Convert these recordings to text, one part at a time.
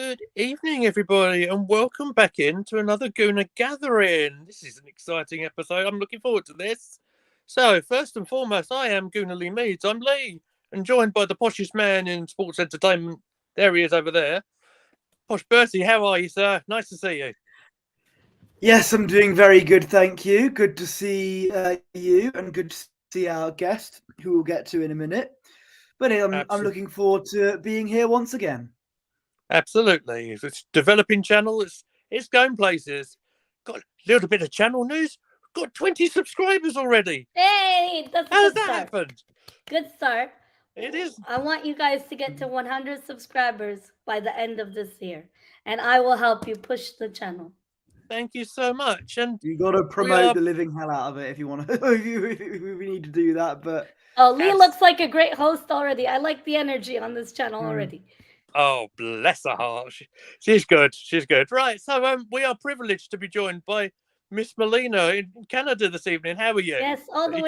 Good evening, everybody, and welcome back into another Gooner Gathering. This is an exciting episode. I'm looking forward to this. So, first and foremost, I am Gooner Lee Meads. I'm Lee, and joined by the poshest man in sports entertainment. There he is over there. Posh Bertie, how are you, sir? Nice to see you. Yes, I'm doing very good, thank you. Good to see you, and good to see our guest, who we'll get to in a minute. But I'm looking forward to being here once again. Absolutely. It's a developing channel. It's going places. Got a little bit of channel news. Got 20 subscribers already. Hey, that's a How's good that start. happened? Good start. It is. I want you guys to get to 100 subscribers by the end of this year, and I will help you push the channel. Thank you so much. And You got to promote the living hell out of it if you want to. if we need to do that, but Lee looks like a great host already. I like the energy on this channel already. Oh, bless her heart. She's good. She's good. Right. So we are privileged to be joined by Miss Melina in Canada this evening. How are you? Yes, all the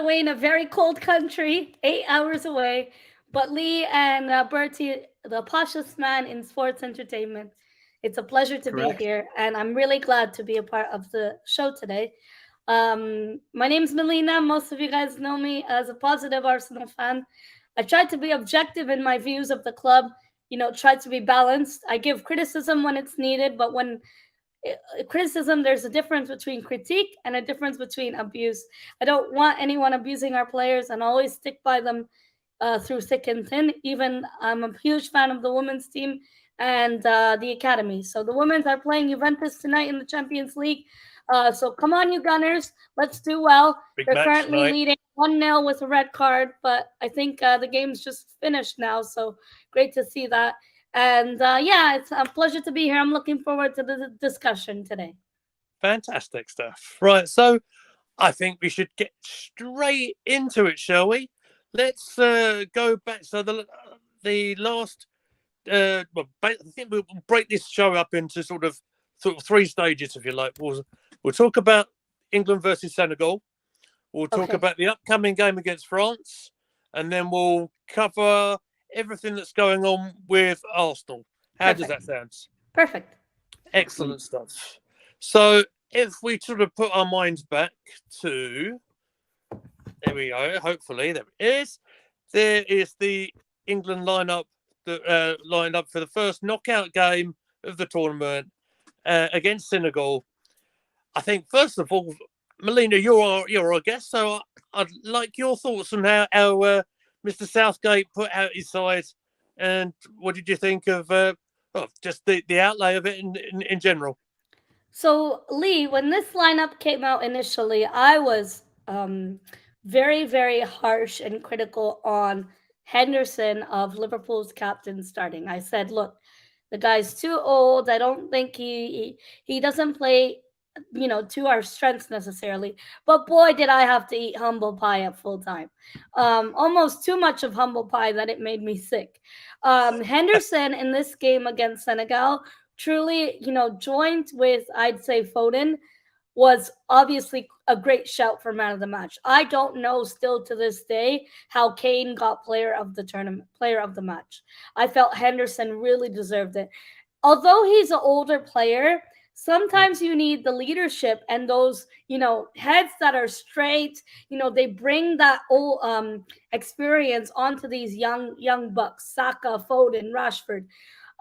way in a very cold country, 8 hours away. But Lee and Bertie, the poshest man in sports entertainment, it's a pleasure to be here, and I'm really glad to be a part of the show today. My name's Melina. Most of you guys know me as a positive Arsenal fan. I tried to be objective in my views of the club, tried to be balanced. I give criticism when it's needed, but when criticism, there's a difference between critique and a difference between abuse. I don't want anyone abusing our players, and always stick by them through thick and thin. Even I'm a huge fan of the women's team and the academy. So the women's are playing Juventus tonight in the Champions League. So come on, you Gunners. Let's do well. They're currently leading 1-0 with a red card, but I think the game's just finished now. So great to see that. And it's a pleasure to be here. I'm looking forward to the discussion today. Fantastic stuff. Right. So I think we should get straight into it, shall we? Let's go back. So the last, I think we'll break this show up into sort of three stages, if you like. We'll talk about England versus Senegal. We'll talk about the upcoming game against France, and then we'll cover everything that's going on with Arsenal. How does that sound? Perfect. Excellent stuff. So if we sort of put our minds back to, there we go, hopefully, there it is. There is the England lineup that lined up for the first knockout game of the tournament against Senegal. I think, first of all, Melina, you're our guest, so I'd like your thoughts on how Mr. Southgate put out his side, and what did you think of just the outlay of it in general? So, Lee, when this lineup came out initially, I was very, very harsh and critical on Henderson, of Liverpool's captain, starting. I said, look, the guy's too old. I don't think he doesn't play to our strengths necessarily. But boy, did I have to eat humble pie at full time. Almost too much of humble pie that it made me sick. Henderson in this game against Senegal truly, joined with, I'd say, Foden, was obviously a great shout for man of the match. I don't know still to this day how Kane got player of the match. I felt Henderson really deserved it. Although he's an older player, sometimes you need the leadership and those, heads that are straight. They bring that old experience onto these young bucks, Saka, Foden, Rashford.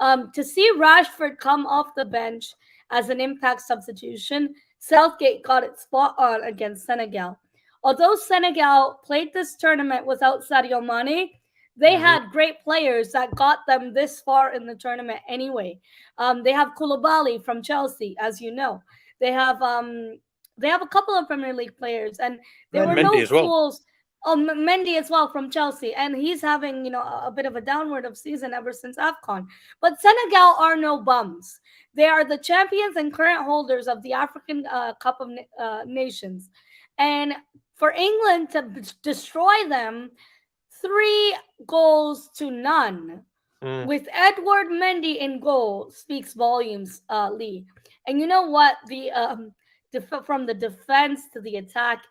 To see Rashford come off the bench as an impact substitution, Southgate got it spot on against Senegal. Although Senegal played this tournament without Sadio Mane, they had great players that got them this far in the tournament anyway. They have Koulibaly from Chelsea, as you know. They have a couple of Premier League players, and there were no fools. Oh, Mendy as well from Chelsea, and he's having a bit of a downward of season ever since AFCON. But Senegal are no bums. They are the champions and current holders of the African Cup of Nations, and for England to destroy them 3-0 with Edward Mendy in goal speaks volumes, Lee. And you know what? From the defense to the attack,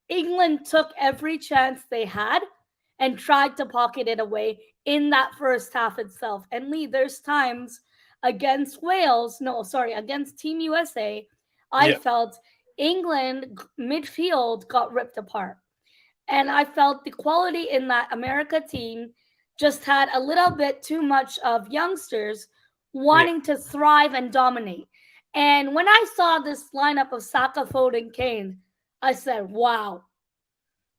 England took every chance they had and tried to pocket it away, in that first half itself. And Lee, there's times against against Team USA, I felt England midfield got ripped apart. And I felt the quality in that America team just had a little bit too much of youngsters wanting to thrive and dominate. And when I saw this lineup of Saka, Foden, Kane, I said, wow.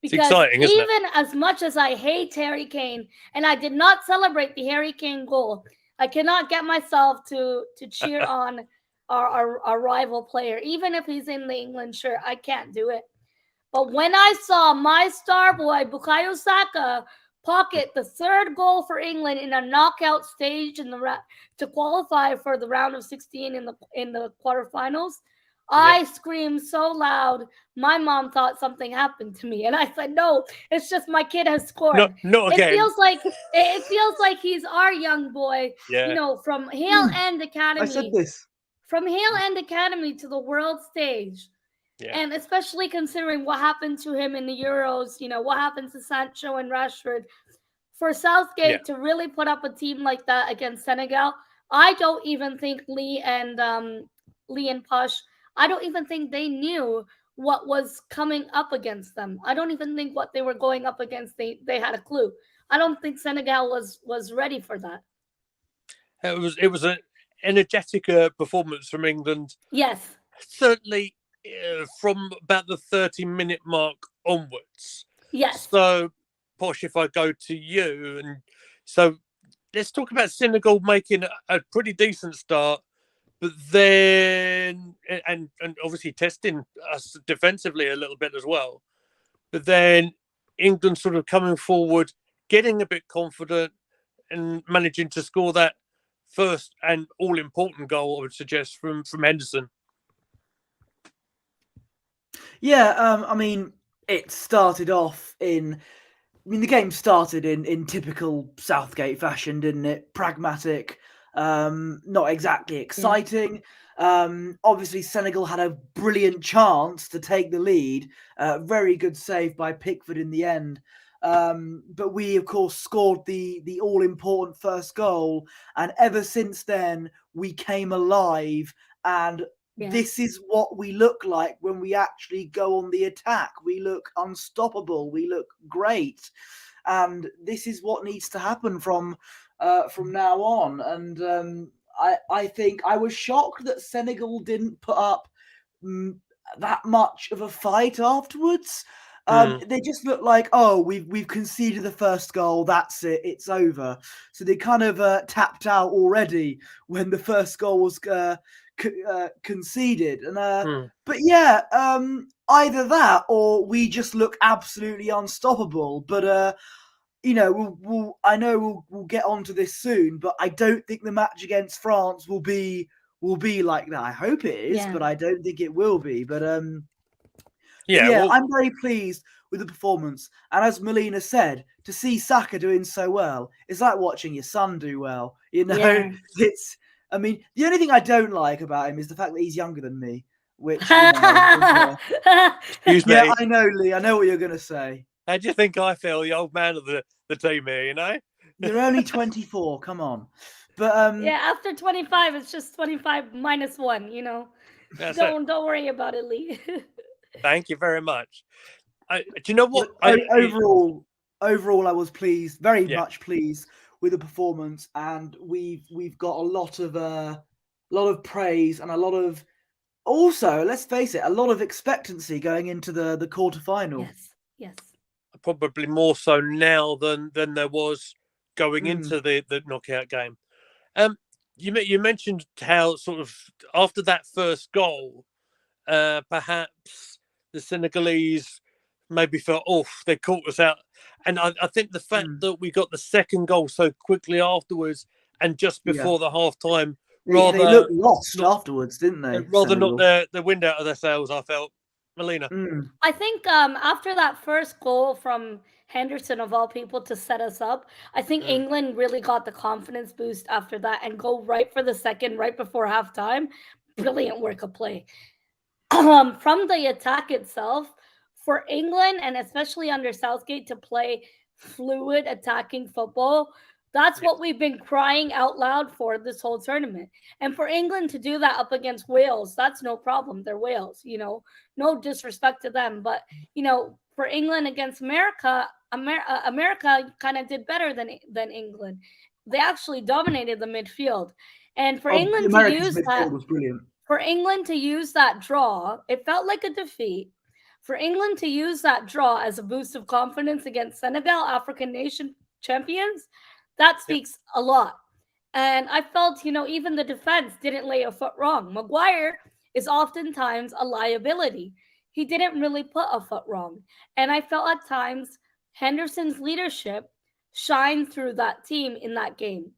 Because it's exciting, isn't even as much as I hate Harry Kane, and I did not celebrate the Harry Kane goal, I cannot get myself to cheer on our rival player. Even if he's in the England shirt, I can't do it. But when I saw my star boy, Bukayo Saka, pocket the third goal for England in a knockout stage to qualify for the round of 16 in the quarterfinals, I screamed so loud, my mom thought something happened to me. And I said, no, it's just my kid has scored. No, again. It feels like he's our young boy, from Hale End Academy. I said this. From Hale End Academy to the world stage. Yeah. And especially considering what happened to him in the Euros, what happened to Sancho and Rashford. For Southgate to really put up a team like that against Senegal, I don't even think Lee and Posh, I don't even think they knew what was coming up against them. I don't even think what they were going up against, they had a clue. I don't think Senegal was ready for that. It was an energetic performance from England. Yes. Certainly from about the 30-minute mark onwards. Yes. So, Posh, if I go to you, and so let's talk about Senegal making a pretty decent start, but then and obviously testing us defensively a little bit as well. But then England sort of coming forward, getting a bit confident, and managing to score that first and all-important goal, I would suggest, from Henderson. Yeah, I mean, it started off the game started in typical Southgate fashion, didn't it? Pragmatic, not exactly exciting. Obviously, Senegal had a brilliant chance to take the lead. Very good save by Pickford in the end. But we, of course, scored the all-important first goal. And ever since then, we came alive. And this is what we look like when we actually go on the attack. We look unstoppable. We look great. And this is what needs to happen from now on. And I think I was shocked that Senegal didn't put up that much of a fight afterwards. They just look like, we've conceded the first goal. That's it. It's over. So they kind of tapped out already when the first goal was conceded. And but yeah, either that or we just look absolutely unstoppable. But I know we'll get onto this soon, but I don't think the match against France will be like that. I hope it is, but I don't think it will be. But I'm very pleased with the performance. And as Melina said, to see Saka doing so well, it's like watching your son do well. I mean, the only thing I don't like about him is the fact that he's younger than me, which, Excuse me. Yeah, I know, Lee. I know what you're going to say. How do you think I feel, the old man of the team here, You're only 24. Come on. But after 25, it's just 25 minus 1, Don't worry about it, Lee. Thank you very much. Do you know what? Overall, I was pleased, very much pleased with the performance, and we've got a lot of praise and a lot of, also, let's face it, a lot of expectancy going into the quarterfinal. Yes. Probably more so now than there was going into the knockout game. You mentioned how sort of after that first goal, perhaps the Senegalese maybe felt, they caught us out. And I think the fact that we got the second goal so quickly afterwards and just before the half-time, they looked lost afterwards, didn't they? Rather knock the wind out of their sails, I felt. Melina. I think after that first goal from Henderson, of all people, to set us up, I think England really got the confidence boost after that and go right for the second right before halftime. Brilliant work of play. From the attack itself, for England, and especially under Southgate, to play fluid attacking football, That's what we've been crying out loud for this whole tournament. And for England to do that up against Wales, that's no problem. They're Wales, no disrespect to them. But, for England against America, America kind of did better than England. They actually dominated the midfield. And for The England to Americans' use midfield that, was brilliant. for England to use that draw, it felt like a defeat. For England to use that draw as a boost of confidence against Senegal, African nation champions, that speaks a lot. And I felt, even the defense didn't lay a foot wrong. Maguire is oftentimes a liability. He didn't really put a foot wrong. And I felt at times Henderson's leadership shined through that team in that game.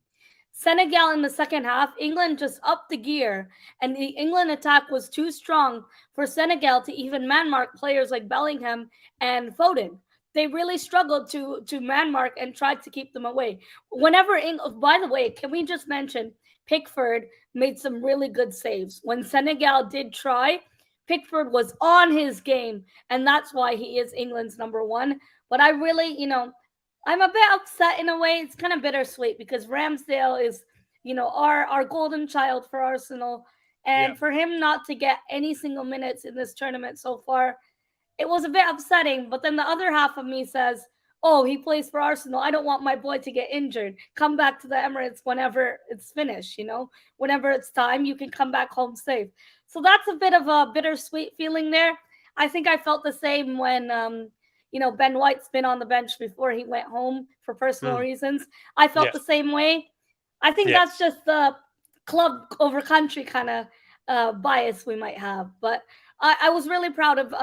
Senegal in the second half, England just upped the gear, and the England attack was too strong for Senegal to even man mark players like Bellingham and Foden. They really struggled to man mark and tried to keep them away. By the way, can we just mention Pickford made some really good saves. When Senegal did try, Pickford was on his game, and that's why he is England's number one. But I really, I'm a bit upset in a way. It's kind of bittersweet because Ramsdale is, our golden child for Arsenal. And for him not to get any single minutes in this tournament so far, it was a bit upsetting. But then the other half of me says, oh, he plays for Arsenal. I don't want my boy to get injured. Come back to the Emirates whenever it's finished, whenever it's time, you can come back home safe. So that's a bit of a bittersweet feeling there. I think I felt the same when, Ben White's been on the bench before he went home for personal reasons. I felt the same way. I think that's just the club over country kind of bias we might have. But I was really proud of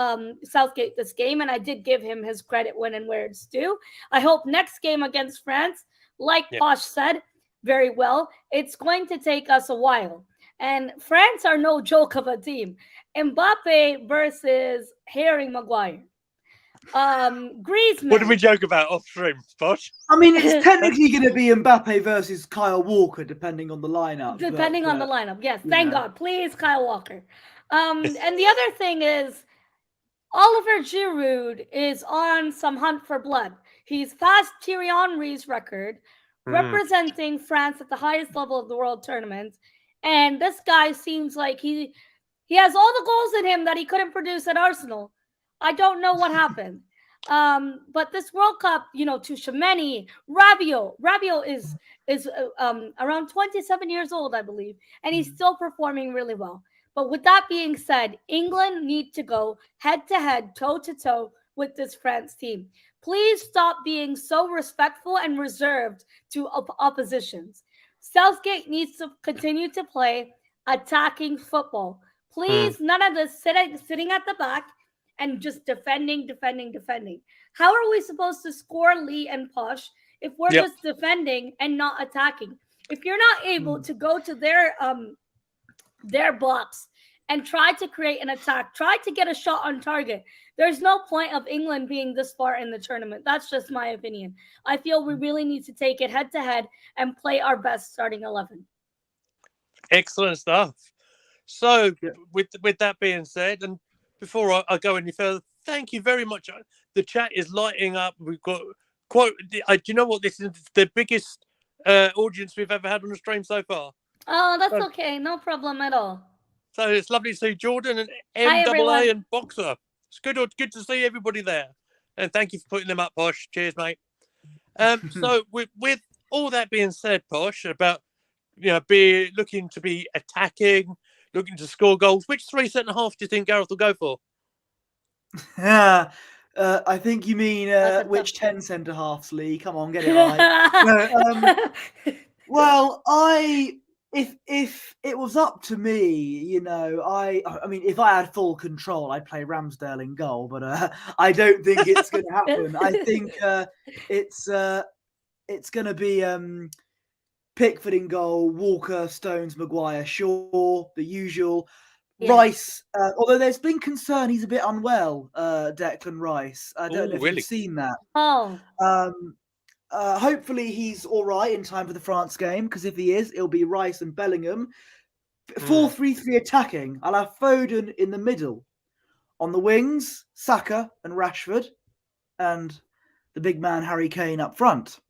Southgate this game, and I did give him his credit when and where it's due. I hope next game against France, like Posh said very well, it's going to take us a while. And France are no joke of a team. Mbappe versus Harry Maguire. Griezmann. What did we joke about off stream, Posh? I mean, it's technically going to be Mbappe versus Kyle Walker, depending on the lineup. Depending on the lineup, yes. Thank God. Please, Kyle Walker. And the other thing is, Oliver Giroud is on some hunt for blood. He's passed Thierry Henry's record, representing France at the highest level of the World Tournament. And this guy seems like he has all the goals in him that he couldn't produce at Arsenal. I don't know what happened. But this World Cup, to Tchouaméni, Rabiot is around 27 years old, I believe, and he's still performing really well. But with that being said, England need to go head-to-head, toe-to-toe with this France team. Please stop being so respectful and reserved to oppositions. Southgate needs to continue to play attacking football. Please, none of this sitting at the back and just defending. How are we supposed to score, Lee and Posh, if we're just defending and not attacking? If you're not able to go to their box and try to create an attack, try to get a shot on target, there's no point of England being this far in the tournament. That's just my opinion. I feel we really need to take it head to head and play our best starting 11. Excellent stuff. So with that being said, and before I go any further, thank you very much. The chat is lighting up. We've got quite. Do you know what? This is the biggest audience we've ever had on the stream so far. Oh, that's okay. No problem at all. So it's lovely to see Jordan and MAA and Boxer. It's good to see everybody there. And thank you for putting them up, Posh. Cheers, mate. So with all that being said, Posh, about looking to be attacking, looking to score goals, which 3 centre half do you think Gareth will go for? I think you mean which 10 centre halves, Lee? Come on, get it right. Well, if it was up to me, I mean, if I had full control, I'd play Ramsdale in goal, but I don't think it's going to happen. I think it's going to be Pickford in goal, Walker, Stones, Maguire, Shaw, the usual. Yeah. Rice, although there's been concern he's a bit unwell, Declan Rice. I don't know if you've seen that. Oh. Hopefully he's all right in time for the France game, because if he is, it'll be Rice and Bellingham. 4-3-3 attacking. I'll have Foden in the middle. On the wings, Saka and Rashford, and the big man Harry Kane up front.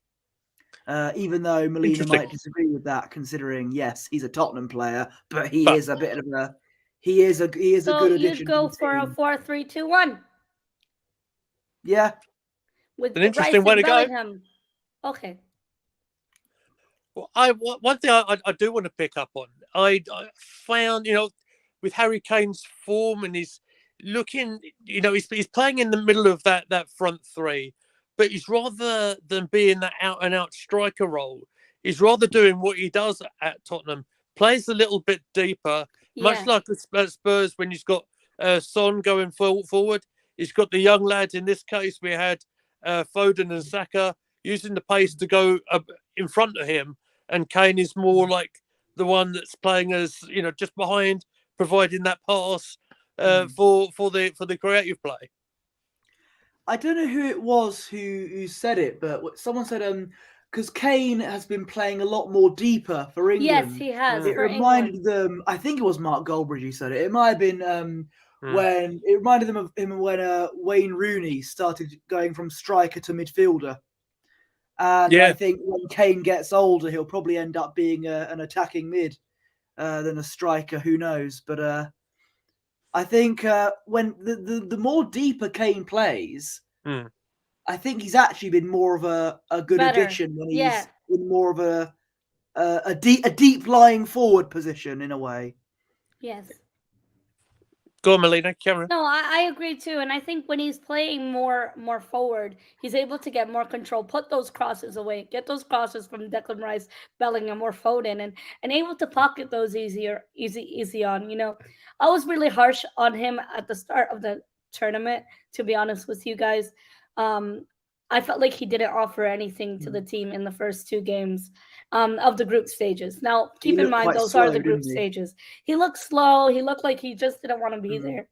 Even though Molina might disagree with that, considering yes, he's a Tottenham player, but he is a bit of a he is a good addition. So you'd go for a 4-3-2-1. Yeah, with an interesting way to Bellingham. go. Okay. Well, one thing I do want to pick up on. I found, with Harry Kane's form, and he's looking, he's playing in the middle of that front three, but he's, rather than being that out and out striker role, he's rather doing what he does at Tottenham, plays a little bit deeper, much like at Spurs when he's got Son going forward. He's got the young lads. In this case, we had Foden and Saka using the pace to go in front of him, and Kane is more like the one that's playing as, just behind, providing that pass for the creative play. I don't know who it was who said it, but someone said because Kane has been playing a lot more deeper for England. Yes, he has. It reminded them. I think it was Mark Goldbridge who said it. It might have been when it reminded them of him when Wayne Rooney started going from striker to midfielder. And I think when Kane gets older, he'll probably end up being an attacking mid than a striker. Who knows? But I think when the more deeper Kane plays, I think he's actually been more of a good addition when he's in more of a deep lying forward position in a way. Yes. Go on, Melina, Cameron. No, I agree too, and I think when he's playing more forward, he's able to get more control, put those crosses away, get those crosses from Declan Rice, Bellingham, or Foden, and able to pocket those easy on. I was really harsh on him at the start of the tournament, to be honest with you guys. I felt like he didn't offer anything to the team in the first two games of the group stages. Now, keep in mind, those are the group stages. He looked slow. He looked like he just didn't want to be there.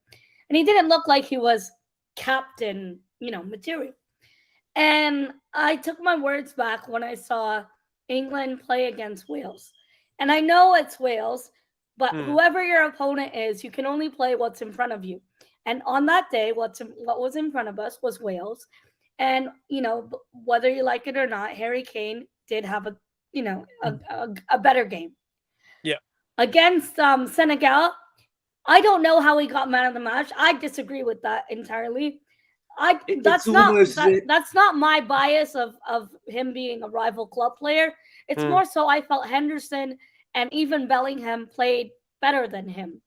And he didn't look like he was captain, material. And I took my words back when I saw England play against Wales. And I know it's Wales, but whoever your opponent is, you can only play what's in front of you. And on that day, what was in front of us was Wales. And, whether you like it or not, Harry Kane did have a better game. Yeah. Against Senegal, I don't know how he got man of the match. I disagree with that entirely. That's not my bias of him being a rival club player. It's more so I felt Henderson and even Bellingham played better than him.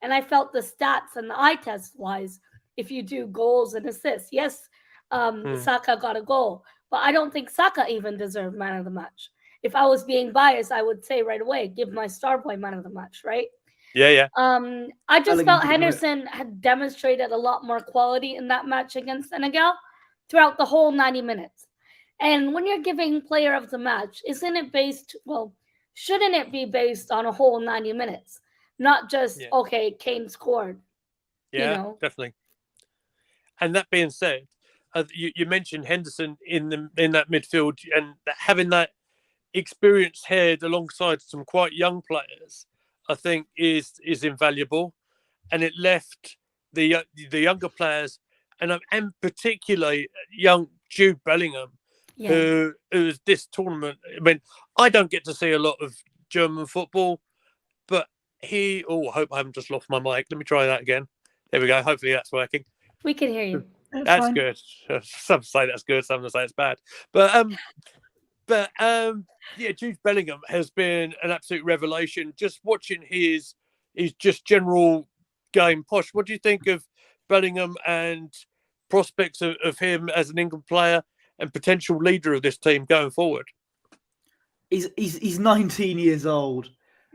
And I felt the stats and the eye test wise, if you do goals and assists, yes, Saka got a goal, but I don't think Saka even deserved man of the match. If I was being biased, I would say right away, give my star boy man of the match, right? Yeah. I just felt Henderson had demonstrated a lot more quality in that match against Senegal throughout the whole 90 minutes. And when you're giving player of the match, shouldn't it be based on a whole 90 minutes? Not just, okay, Kane scored. Yeah, definitely. And that being said, you mentioned Henderson in that midfield, and having that experienced head alongside some quite young players, I think is invaluable, and it left the younger players, and particularly young Jude Bellingham, who's this tournament. I mean, I don't get to see a lot of German football, but I hope I haven't just lost my mic. Let me try that again. There we go. Hopefully that's working. We can hear you. That's good. Some say that's good, some say it's bad. But Jude Bellingham has been an absolute revelation. Just watching his just general game. Posh, what do you think of Bellingham and prospects of him as an England player and potential leader of this team going forward? He's 19 years old.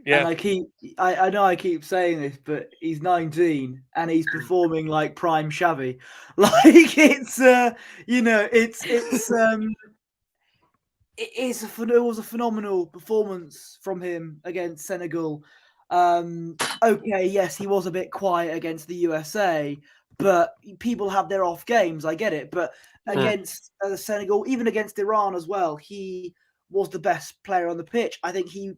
Yeah. And I know I keep saying this, but he's 19 and he's performing like prime Xavi. Like it was a phenomenal performance from him against Senegal. Okay, yes, he was a bit quiet against the USA, but people have their off games. I get it, but against Senegal, even against Iran as well, he was the best player on the pitch. I think he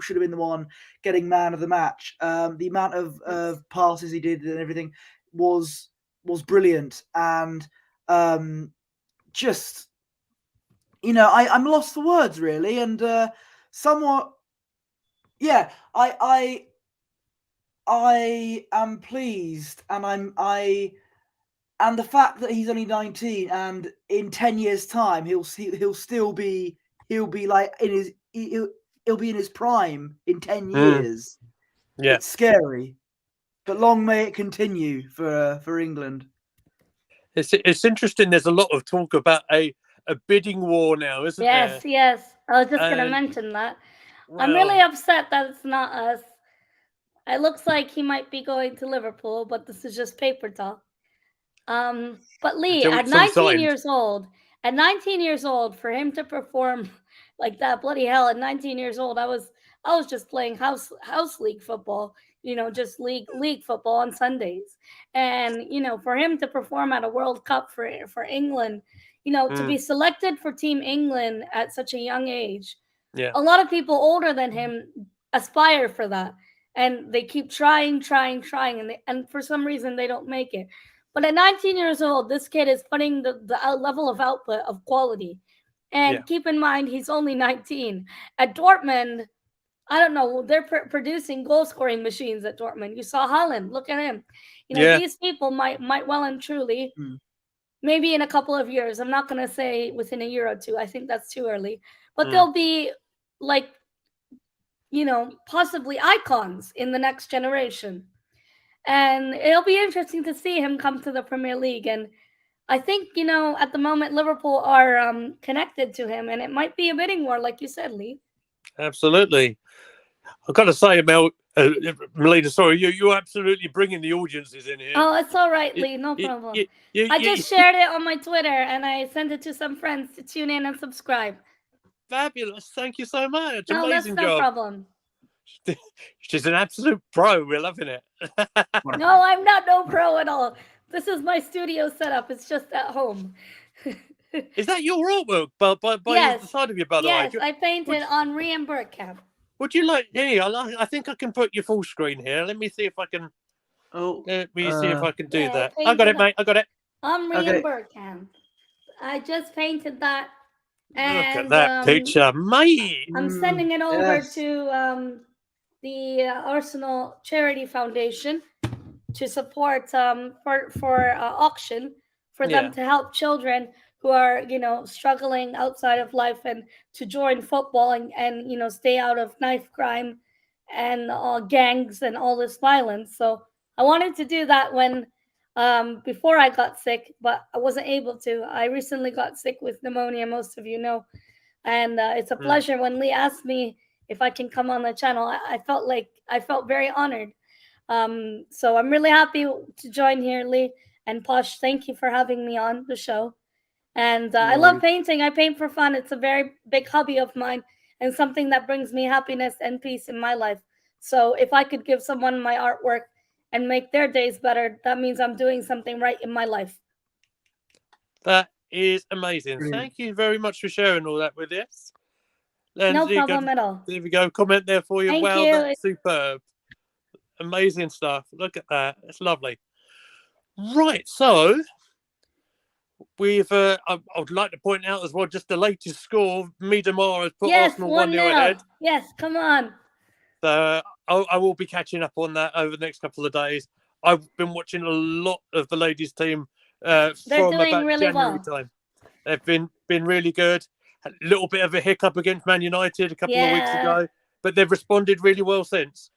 should have been the one getting man of the match. The amount of passes he did and everything was brilliant, and I'm lost for words really, and somewhat. Yeah, I am pleased, and and the fact that he's only 19, and in 10 years' time he'll be like he'll be in his prime in 10 years. Yeah, it's scary, but long may it continue for England. It's interesting. There's a lot of talk about a bidding war now, isn't there? Yes. I was just gonna mention that. I'm really upset that it's not us. It looks like he might be going to Liverpool, but this is just paper talk. But Lee, at 19 years old, for him to perform like that, bloody hell! At 19 years old, I was just playing house league football, just league football on Sundays, and for him to perform at a World Cup for England, to be selected for Team England at such a young age. Yeah. A lot of people older than him aspire for that, and they keep trying, and for some reason they don't make it. But at 19 years old, this kid is putting the level of output of quality. And keep in mind, he's only 19. At Dortmund, I don't know, they're producing goal-scoring machines at Dortmund. You saw Haaland. Look at him. These people might well and truly, maybe in a couple of years, I'm not going to say within a year or two. I think that's too early. But they'll be like, possibly icons in the next generation. And it'll be interesting to see him come to the Premier League. And I think, at the moment, Liverpool are connected to him, and it might be a bidding war, like you said, Lee. Absolutely. I've got to say, Melina, sorry, you're absolutely bringing the audiences in here. Oh, it's all right, Lee. No problem. I just shared it on my Twitter, and I sent it to some friends to tune in and subscribe. Fabulous. Thank you so much. No, amazing that's no job. problem. She's an absolute pro. We're loving it. No, I'm not no pro at all. This is my studio setup. It's just at home. Is that your artwork by the side of you, by the way? Yes, I painted Henri and Bergkamp. Would you like? Here, I think I can put your full screen here. Let me see if I can. Let me see if I can do that. I got it, mate. I got it. Henri and Bergkamp. I just painted that. And, look at that picture, mate. I'm sending it over to the Arsenal Charity Foundation to support for auction for them to help children who are struggling outside of life and to join football and stay out of knife crime and gangs and all this violence. So I wanted to do that when before I got sick, but I wasn't able to. I recently got sick with pneumonia, most of you know, and it's a pleasure when Lee asked me if I can come on the channel. I felt very honored. So I'm really happy to join here, Lee and Posh. Thank you for having me on the show. And I love painting. I paint for fun. It's a very big hobby of mine and something that brings me happiness and peace in my life. So if I could give someone my artwork and make their days better, that means I'm doing something right in my life. That is amazing. Brilliant. Thank you very much for sharing all that with us. And no problem at all. There we go. Comment there for you. Thank wow, you. That's superb. Amazing stuff. Look at that. It's lovely. Right. So we've I would like to point out as well just the latest score. Miedemar has put Arsenal 1-0 ahead. Yes, come on. So I will be catching up on that over the next couple of days. I've been watching a lot of the ladies' team from about really January time. They've been really good. A little bit of a hiccup against Man United a couple of weeks ago, but they've responded really well since.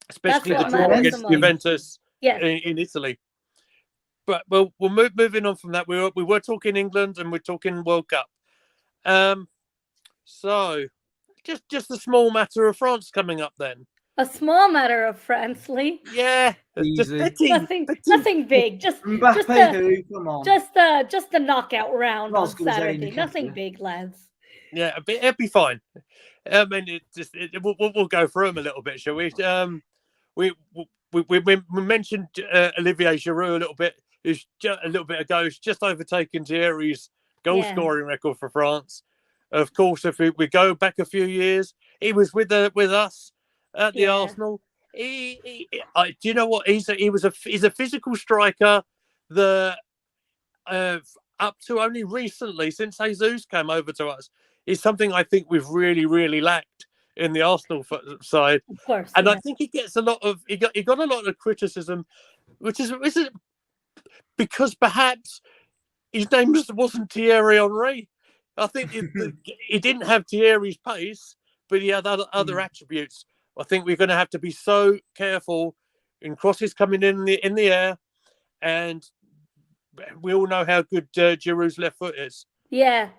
Especially the draw against Juventus in Italy. But we'll moving on from that. We were talking England and we're talking World Cup. So just a small matter of France coming up then. A small matter of France, Lee. Yeah, just nothing big. Just a knockout round on Saturday. Nothing big, lads. Yeah, it'll be fine. I mean, we'll go through them a little bit, shall we? We mentioned Olivier Giroud a little bit. Who's just a little bit ago, he's just overtaken Thierry's goal scoring record for France. Of course, if we go back a few years, he was with us at the Arsenal. Do you know what? He's a physical striker. up to only recently, since Jesus came over to us, is something I think we've really, really lacked in the Arsenal side. Of course. And I think he gets a lot of he got a lot of criticism, which is because perhaps his name wasn't Thierry Henry. I think he didn't have Thierry's pace, but he had other attributes. I think we're going to have to be so careful in crosses coming in the air, and we all know how good Giroud's left foot is. Yeah.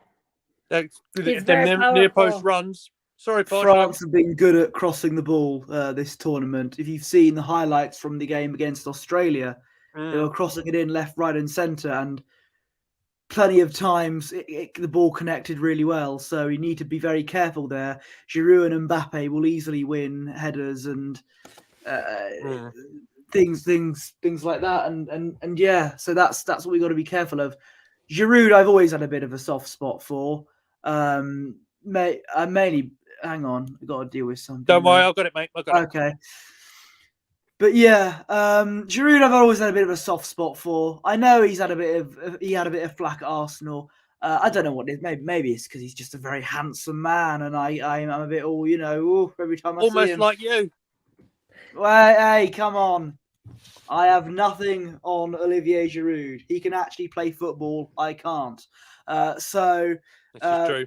Them very near post powerful. runs. Sorry, France have been good at crossing the ball this tournament. If you've seen the highlights from the game against Australia, they were crossing it in left, right, and centre, and plenty of times the ball connected really well. So you need to be very careful there. Giroud and Mbappe will easily win headers and things like that. And yeah, so that's what we got to be careful of. Giroud, I've always had a bit of a soft spot for. Mainly, hang on, I got to deal with something. Don't worry, I've got it, mate. Okay. But yeah, Giroud, I've always had a bit of a soft spot for. I know he had a bit of flack at Arsenal. I don't know what it is. Maybe it's because he's just a very handsome man, and I'm a bit every time I see him. Almost like you. Well, hey, come on. I have nothing on Olivier Giroud. He can actually play football. I can't. This is true.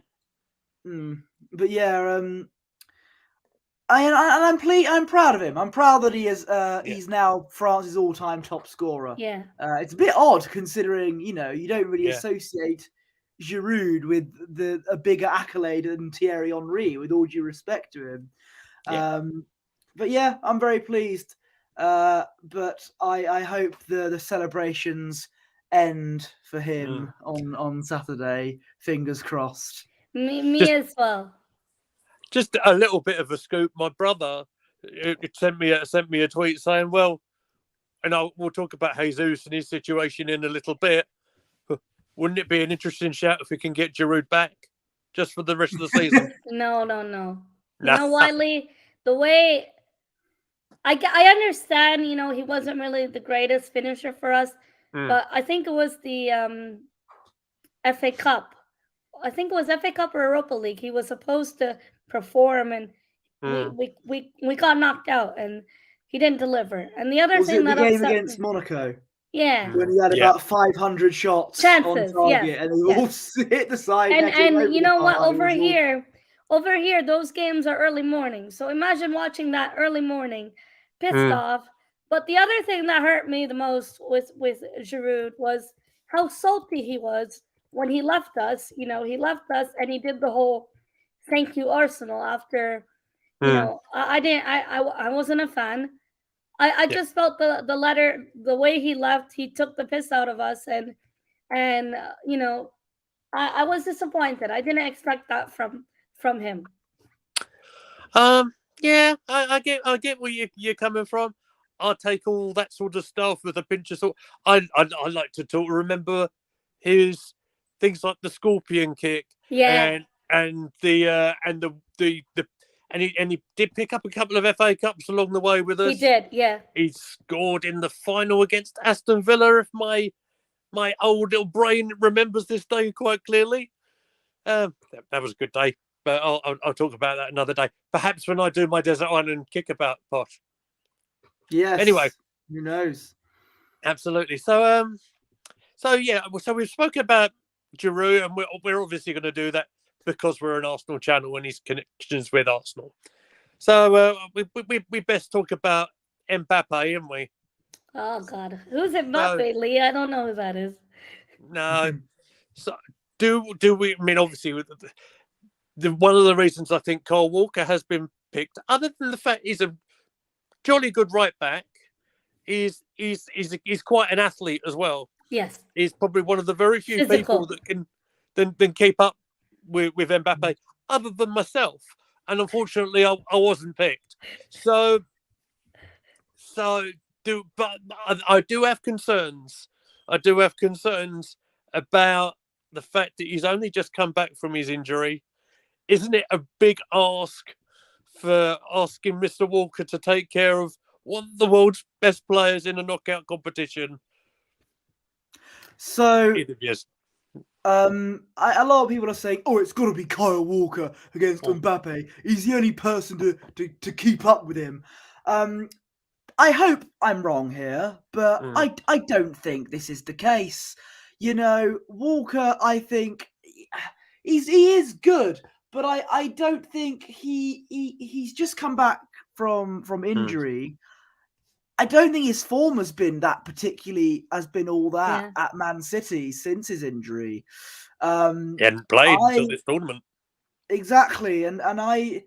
But yeah, I'm proud of him. I'm proud that he is. He's now France's all-time top scorer. Yeah. It's a bit odd considering you don't really associate Giroud with a bigger accolade than Thierry Henry. With all due respect to him. But yeah, I'm very pleased. But I hope the celebrations end for him on Saturday. Fingers crossed. Me as well. Just a little bit of a scoop. My brother sent me a tweet saying, "Well, and we'll talk about Jesus and his situation in a little bit. Wouldn't it be an interesting shout if we can get Giroud back just for the rest of the season?" No. You know what, Lee? The way I understand, he wasn't really the greatest finisher for us, but I think it was the FA Cup. I think it was FA Cup or Europa League. He was supposed to perform, and we got knocked out, and he didn't deliver. And the other thing that the game upset against me, Monaco, when he had about 500 shots chances, on target, and they all hit the side. And you know what? Over here, those games are early morning. So imagine watching that early morning, pissed off. But the other thing that hurt me the most with Giroud was how salty he was when he left us. He left us and he did the whole "thank you, Arsenal" after. I wasn't a fan. I just felt the letter, the way he left, he took the piss out of us, and I was disappointed. I didn't expect that from him. Yeah, I get where you're coming from. I take all that sort of stuff with a pinch of salt. I like to remember his things like the scorpion kick, and he did pick up a couple of FA Cups along the way with us. He did, yeah. He scored in the final against Aston Villa, if my old little brain remembers this day quite clearly. That was a good day, but I'll talk about that another day. Perhaps when I do my Desert Island kickabout, Posh. Yes. Anyway, who knows? Absolutely. So we've spoken about Giroud, and we're obviously going to do that because we're an Arsenal channel and his connections with Arsenal. So we best talk about Mbappe, haven't we? Oh God, who's Mbappe, Lee? I don't know who that is. No. So do we? I mean, obviously, one of the reasons I think Kyle Walker has been picked, other than the fact he's a jolly good right back, he's quite an athlete as well. Yes, he's probably one of the very few people that can keep up with Mbappe, other than myself. And unfortunately, I wasn't picked. But I do have concerns. I do have concerns about the fact that he's only just come back from his injury. Isn't it a big ask for asking Mr. Walker to take care of one of the world's best players in a knockout competition? So, A lot of people are saying, "Oh, it's got to be Kyle Walker against Oh. Mbappe. He's the only person to keep up with him." I hope I'm wrong here, but I don't think this is the case. You know, Walker, I think he is good, but I don't think he's just come back from injury. I don't think his form has been all that at Man City since his injury. He hadn't played until this tournament. Exactly, and I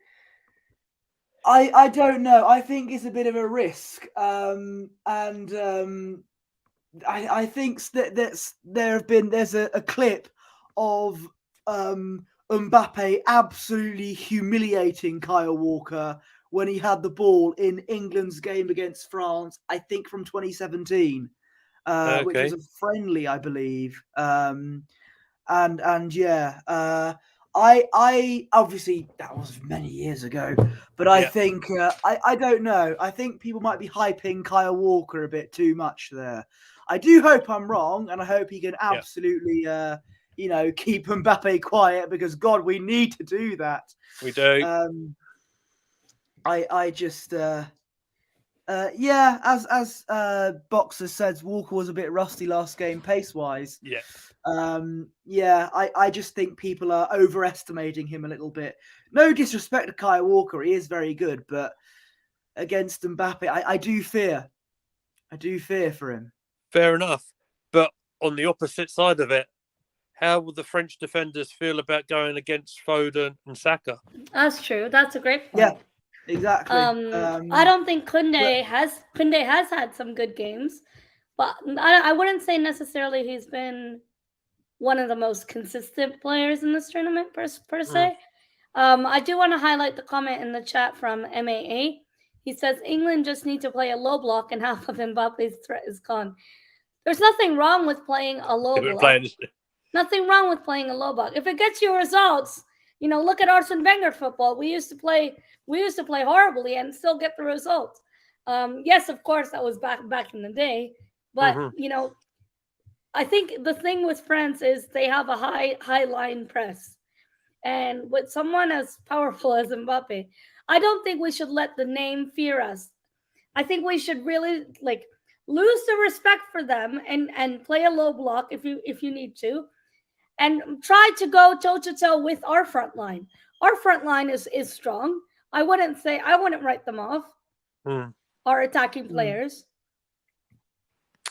don't know. I think it's a bit of a risk, and I think that there's a clip of Mbappe absolutely humiliating Kyle Walker when he had the ball in England's game against France, I think from 2017, which was a friendly, I believe. I obviously that was many years ago, but I think I don't know. I think people might be hyping Kyle Walker a bit too much there. I do hope I'm wrong, and I hope he can absolutely, keep Mbappe quiet because God, we need to do that. We do. I just, as Boxer says, Walker was a bit rusty last game pace wise. Yeah. I just think people are overestimating him a little bit. No disrespect to Kyle Walker, he is very good, but against Mbappe, I do fear for him. Fair enough. But on the opposite side of it, how will the French defenders feel about going against Foden and Saka? That's true. That's a great point. Yeah, exactly. I don't think Koundé has had some good games, but I wouldn't say necessarily he's been one of the most consistent players in this tournament per se. I do want to highlight the comment in the chat from MAA. He says England just need to play a low block and half of Mbappe's threat is gone. There's nothing wrong with playing a low block. Nothing wrong with playing a low block. If it gets you results, look at Arsene Wenger football. We used to play horribly and still get the results. Yes, of course, that was back in the day. But, I think the thing with France is they have a high line press. And with someone as powerful as Mbappe, I don't think we should let the name fear us. I think we should really lose the respect for them and play a low block if you need to, and try to go toe to toe with our front line. Our front line is strong. I wouldn't write them off. Our attacking players.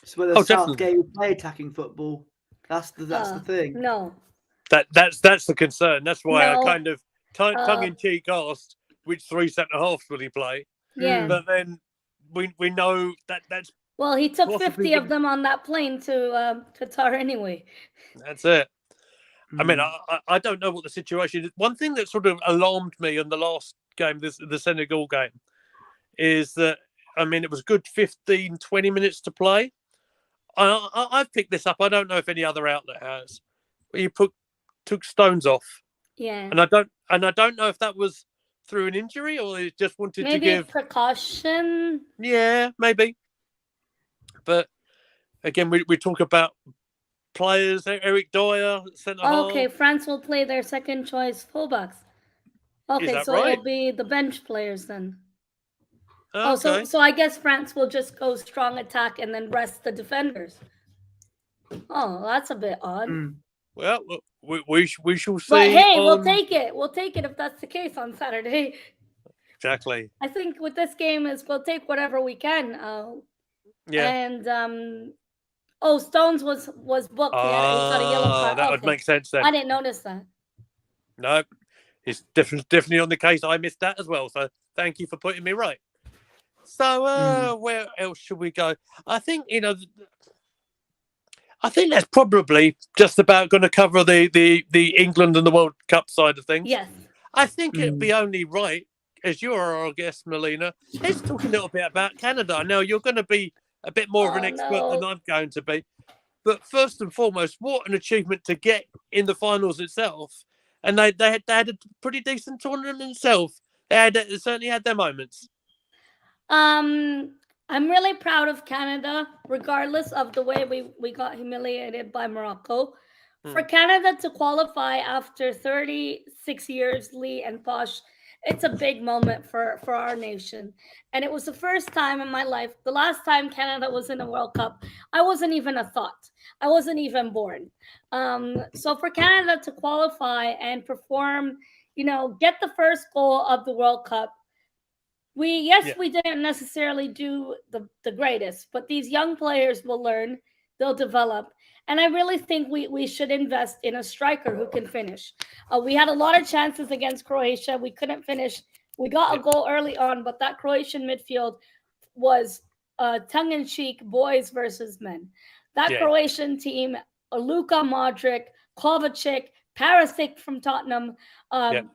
So whether Southgate will play attacking football, that's the thing. No. That's the concern. That's why I kind of tongue in cheek asked which three centre halves will he play. Yeah. But then we know that's. Well, he took 50 of them on that plane to Qatar anyway. That's it. I mean, I don't know what the situation is. One thing that sort of alarmed me in the last game, the Senegal game, is that, it was good 15, 20 minutes to play. I've picked this up. I don't know if any other outlet has. Where you took Stones off. Yeah. And I don't know if that was through an injury or they just wanted to give precaution. Yeah, maybe. But again, we talk about players. Eric Dyer, centre half. Okay, France will play their second choice fullbacks. Okay, so right? It'll be the bench players then. Okay. So I guess France will just go strong attack and then rest the defenders. Oh, that's a bit odd. Well, we shall see. But hey, we'll take it. We'll take it if that's the case on Saturday. Exactly. I think with this game we'll take whatever we can. Yeah. And Stones was booked. He got a yellow card. That would make sense then. I didn't notice that. No, it's definitely on the case. I missed that as well. So thank you for putting me right. So where else should we go? I think I think that's probably just about going to cover the England and the World Cup side of things. Yes. I think it'd be only right, as you are our guest, Melina, let's talk a little bit about Canada. Now, you're going to be a bit more of an expert than I'm going to be. But first and foremost, what an achievement to get in the finals itself. And they had a pretty decent tournament themselves. They certainly had their moments. I'm really proud of Canada, regardless of the way we got humiliated by Morocco. For Canada to qualify after 36 years, Lee and Posh, it's a big moment for our nation. And it was the first time in my life, the last time Canada was in a World Cup, I wasn't even a thought. I wasn't even born. So for Canada to qualify and perform, get the first goal of the World Cup, we didn't necessarily do the greatest, but these young players will learn, they'll develop. And I really think we should invest in a striker who can finish. We had a lot of chances against Croatia. We couldn't finish. We got a goal early on, but that Croatian midfield was tongue-in-cheek boys versus men. That Croatian team, Luka Modric, Kovacic, Perisic from Tottenham,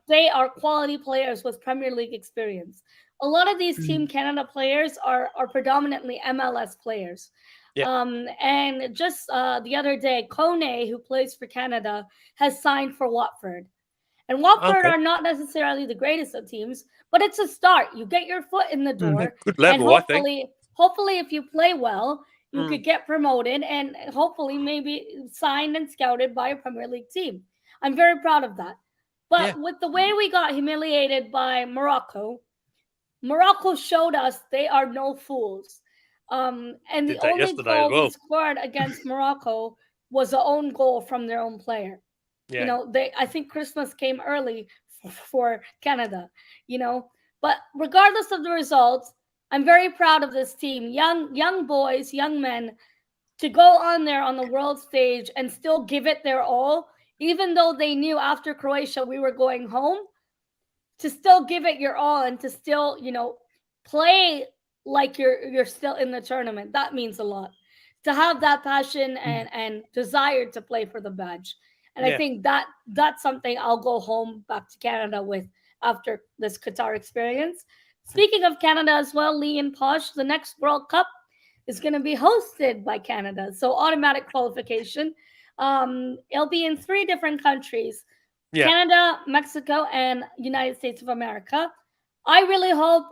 they are quality players with Premier League experience. A lot of these Team Canada players are predominantly MLS players. And just the other day, Kone, who plays for Canada, has signed for Watford. And Watford are not necessarily the greatest of teams, but it's a start. You get your foot in the door. Good level, and I think. Hopefully, if you play well, you could get promoted and hopefully maybe signed and scouted by a Premier League team. I'm very proud of that. But with the way we got humiliated by Morocco showed us they are no fools. And the only goal we scored against Morocco was an own goal from their own player. I think Christmas came early for Canada, But regardless of the results, I'm very proud of this team. Young boys, young men, to go on there on the world stage and still give it their all, even though they knew after Croatia we were going home, to still give it your all and to still, play like you're still in the tournament. That means a lot. To have that passion and desire to play for the badge. And I think that's something I'll go home back to Canada with after this Qatar experience. Speaking of Canada as well, Lee and Posh, the next World Cup is going to be hosted by Canada. So automatic qualification. It'll be in 3 different countries. Canada, Mexico, and United States of America. I really hope,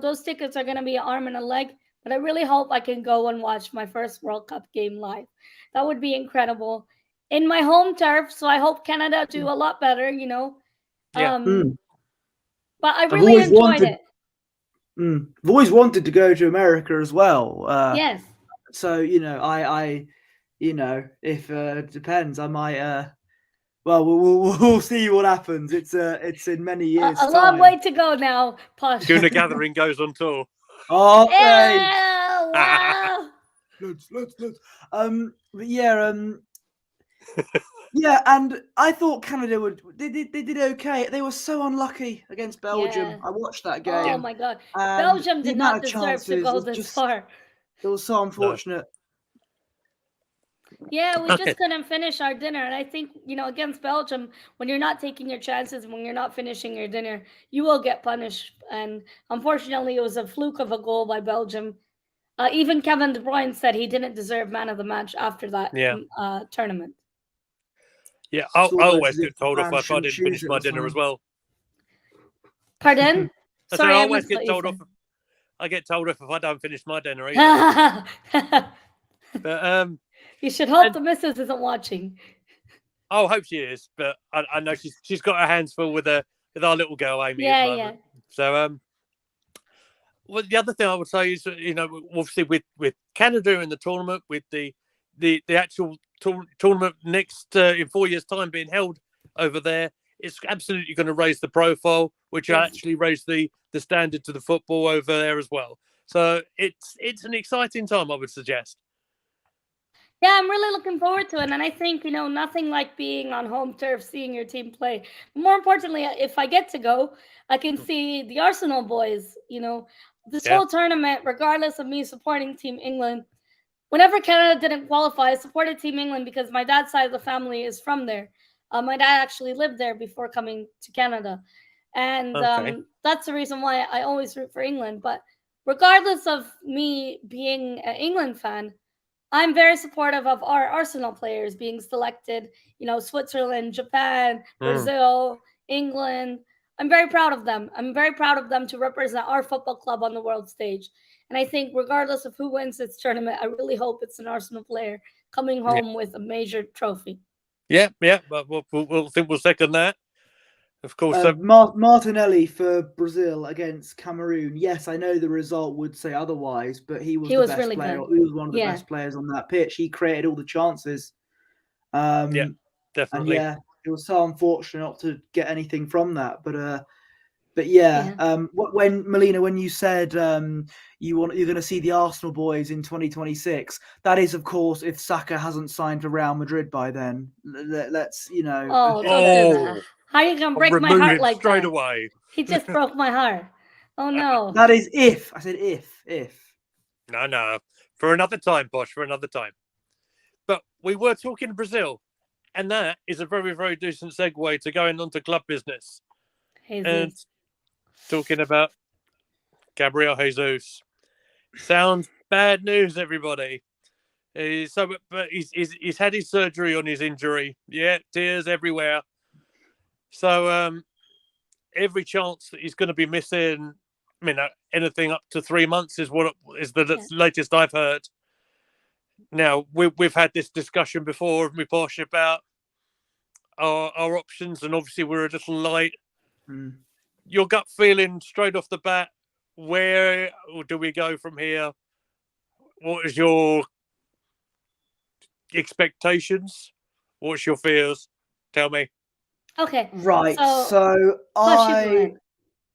those tickets are going to be an arm and a leg, but I really hope I can go and watch my first World Cup game live. That would be incredible. In my home turf, so I hope Canada do a lot better, But I really enjoyed it. I've always wanted to go to America as well. Yes. So, I if it depends, I might well, we'll see what happens. It's in many years. A long way to go now, Posh. Gooner Gathering goes on tour. Oh, wow. Let's. But yeah, and I thought Canada they did okay. They were so unlucky against Belgium. Yeah. I watched that game. Oh my God, Belgium did not deserve to go this far. It was so unfortunate. Yeah, we just couldn't finish our dinner. And I think, against Belgium, when you're not taking your chances, when you're not finishing your dinner, you will get punished. And unfortunately, it was a fluke of a goal by Belgium. Even Kevin De Bruyne said he didn't deserve man of the match after that tournament. Yeah, I always get told off if I didn't finish my dinner as well. Pardon? Sorry, I always get told off. I get told off if I don't finish my dinner either. But you should hope the missus isn't watching. I hope she is, but I know she's got her hands full with our little girl Amy. Yeah. So well, the other thing I would say is, obviously with Canada in the tournament, with the actual tournament next in 4 years' time being held over there, it's absolutely going to raise the profile, which will actually raise the standard to the football over there as well. So it's an exciting time, I would suggest. Yeah, I'm really looking forward to it. And I think, nothing like being on home turf, seeing your team play. More importantly, if I get to go, I can see the Arsenal boys, this whole tournament, regardless of me supporting Team England. Whenever Canada didn't qualify, I supported Team England because my dad's side of the family is from there. My dad actually lived there before coming to Canada. And that's the reason why I always root for England. But regardless of me being an England fan, I'm very supportive of our Arsenal players being selected, Switzerland, Japan, Brazil, England. I'm very proud of them. I'm very proud of them to represent our football club on the world stage. And I think regardless of who wins this tournament, I really hope it's an Arsenal player coming home with a major trophy. Yeah, but we'll second that. Of course, Martinelli for Brazil against Cameroon. Yes, I know the result would say otherwise, but he was the best really player. good. He was one of the best players on that pitch. He created all the chances. yeah, definitely. And it was so unfortunate not to get anything from that. But yeah. When Melina, when you said you're going to see the Arsenal boys in 2026, that is, of course, if Saka hasn't signed to Real Madrid by then. Let's Oh, don't do that. How are you gonna break my heart like straight that? away. He just broke my heart. Oh no. That is if. I said if. No. For another time, Bosch. For another time. But we were talking Brazil, and that is a very, very decent segue to going on to club business. And talking about Gabriel Jesus. Sounds bad news, everybody. But he's had his surgery on his injury. Yeah, tears everywhere. So every chance that he's going to be missing, I mean, anything up to 3 months is the latest I've heard. Now we've had this discussion before, with Bosch, about our options, and obviously we're a little light. Your gut feeling straight off the bat, where do we go from here? What is your expectations? What's your fears? Tell me. Okay. Right. So I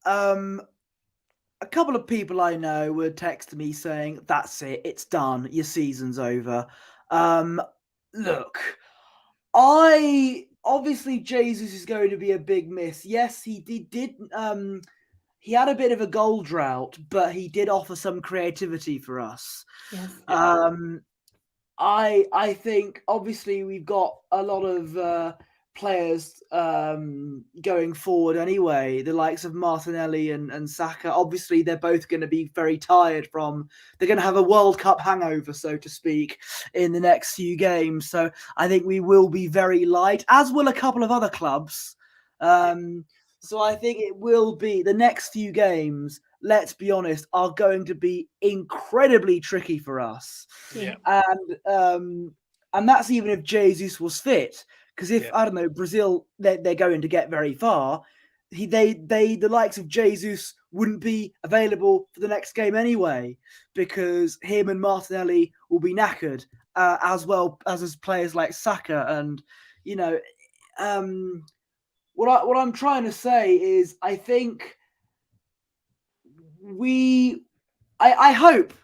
a couple of people I know were texting me saying, "That's it, it's done. Your season's over." Look, obviously Jesus is going to be a big miss. Yes, he did. He had a bit of a goal drought, but he did offer some creativity for us. Yes. I think obviously we've got a lot of players going forward anyway. The likes of Martinelli and Saka. Obviously, they're both going to be very tired they're going to have a World Cup hangover, so to speak, in the next few games. So I think we will be very light, as will a couple of other clubs. So I think it will be the next few games, let's be honest, are going to be incredibly tricky for us. Yeah. And that's even if Jesus was fit. Because if, I don't know, Brazil, they're going to get very far, the likes of Jesus wouldn't be available for the next game anyway, because him and Martinelli will be knackered, as well as players like Saka. And, what I'm trying to say is, I think I hope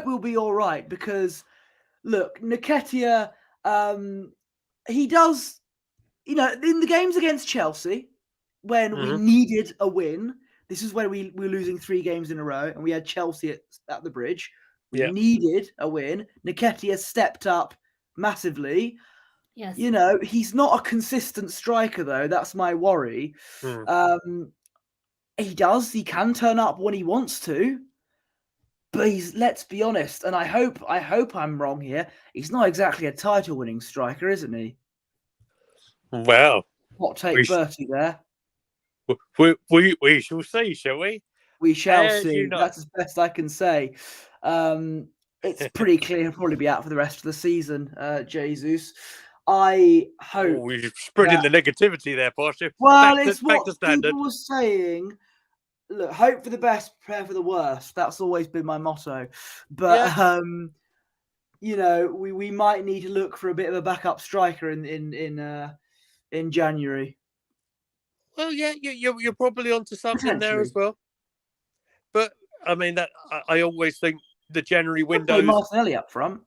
we'll be all right, because look, Nketiah, he does, in the games against Chelsea, when we needed a win, this is when we were losing 3 games in a row, and we had Chelsea at the Bridge. We needed a win. Nketiah stepped up massively. Yes. He's not a consistent striker, though. That's my worry. He can turn up when he wants to, but let's be honest, and I hope I'm wrong here, he's not exactly a title-winning striker, isn't he? Well, hot take Bertie there. We shall see, shall we? We shall see. That's as best I can say. It's pretty clear he'll probably be out for the rest of the season, Jesus. I hope. Oh, you're spreading the negativity there, Porsche. Well, it's what people were saying. Look, hope for the best, prepare for the worst. That's always been my motto. But we might need to look for a bit of a backup striker in January. Well, yeah, you're probably onto something there as well. But I mean, that I always think the January window. Play Martinelli up front.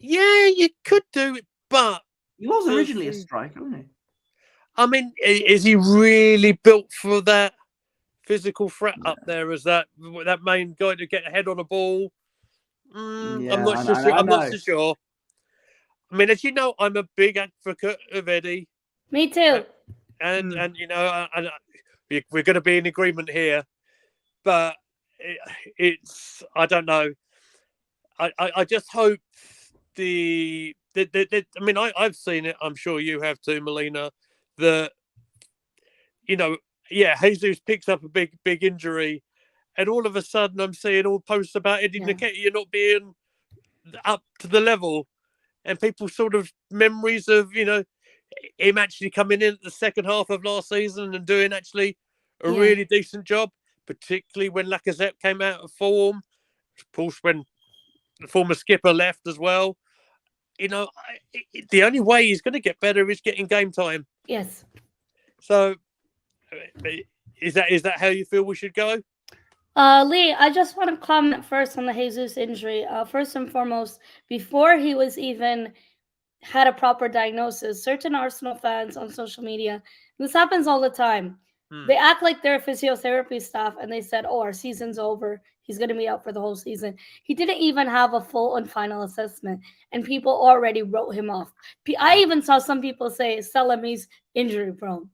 Yeah, you could do it, but he was originally a striker, wasn't he? I mean, is he really built for that physical threat up there as that main guy to get a head on a ball? I'm not so sure. I'm not so sure. I mean, as you know, I'm a big advocate of Eddie. Me too. And we're going to be in agreement here, but it's I don't know. I just hope I mean, I've seen it. I'm sure you have too, Melina. Jesus picks up a big injury, and all of a sudden I'm seeing all posts about Eddie Nketiah not being up to the level. and people's sort of memories of, him actually coming in at the second half of last season and doing actually a really decent job, particularly when Lacazette came out of form. Of course, when the former skipper left as well. The only way he's going to get better is getting game time. Yes. So, is that how you feel we should go? Lee, I just want to comment first on the Jesus injury. First and foremost, before he was even had a proper diagnosis, certain Arsenal fans on social media, this happens all the time. They act like they're physiotherapy staff and they said, oh, our season's over. He's going to be out for the whole season. He didn't even have a full and final assessment, and people already wrote him off. I even saw some people say, sell him, he's injury prone.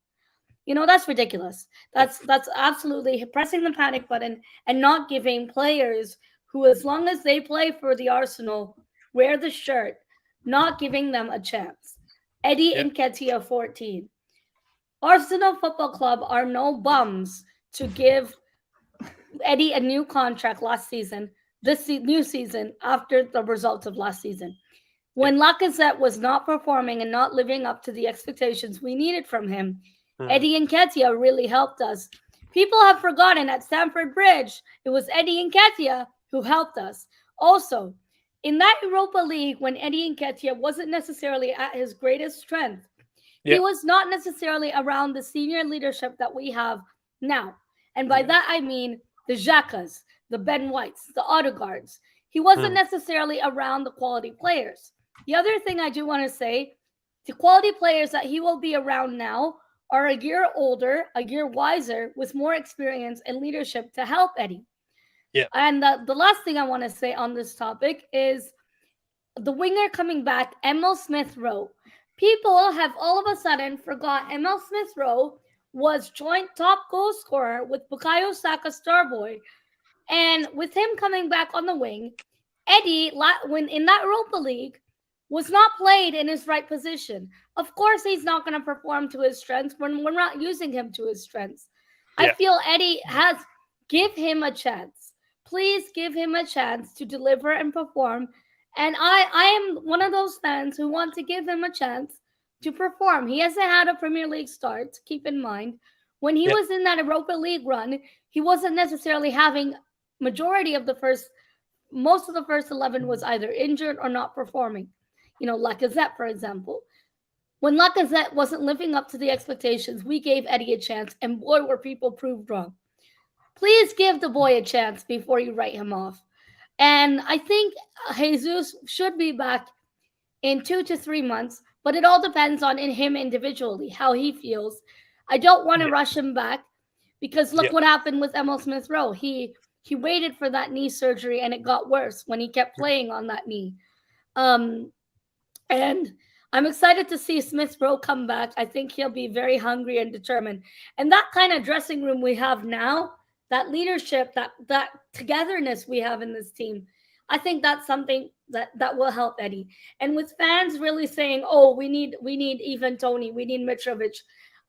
That's ridiculous. That's absolutely pressing the panic button and not giving players who, as long as they play for the Arsenal, wear the shirt, not giving them a chance. Eddie Nketiah, 14. Arsenal Football Club are no bums to give Eddie a new contract this new season after the results of last season. When Lacazette was not performing and not living up to the expectations we needed from him, Eddie Nketiah really helped us. People have forgotten at Stamford Bridge, it was Eddie Nketiah who helped us. Also, in that Europa League, when Eddie Nketiah wasn't necessarily at his greatest strength, he was not necessarily around the senior leadership that we have now. And by that, I mean the Xhakas, the Ben Whites, the Odegaards. He wasn't necessarily around the quality players. The other thing I do want to say, the quality players that he will be around now are a year older, a year wiser, with more experience and leadership to help Eddie. Yeah. And the last thing I want to say on this topic is the winger coming back, Emil Smith-Rowe. People have all of a sudden forgot Emil Smith-Rowe was joint top goal scorer with Bukayo Saka Starboy. And with him coming back on the wing, Eddie, when in that Europa League, was not played in his right position. Of course, he's not going to perform to his strengths when we're not using him to his strengths. I feel Eddie give him a chance. Please give him a chance to deliver and perform. And I am one of those fans who want to give him a chance to perform. He hasn't had a Premier League start, keep in mind. When he was in that Europa League run, he wasn't necessarily having majority of most of the first 11 was either injured or not performing. Lacazette, for example. When Lacazette wasn't living up to the expectations, we gave Eddie a chance, and boy, were people proved wrong. Please give the boy a chance before you write him off. And I think Jesus should be back in 2 to 3 months, but it all depends on him individually, how he feels. I don't want to rush him back because look what happened with Emil Smith-Rowe. He waited for that knee surgery and it got worse when he kept playing on that knee. And I'm excited to see Smith-Rowe come back. I think he'll be very hungry and determined. And that kind of dressing room we have now, that leadership, that togetherness we have in this team, I think that's something that will help Eddie. And with fans really saying, oh, we need even Tony, we need Mitrovic,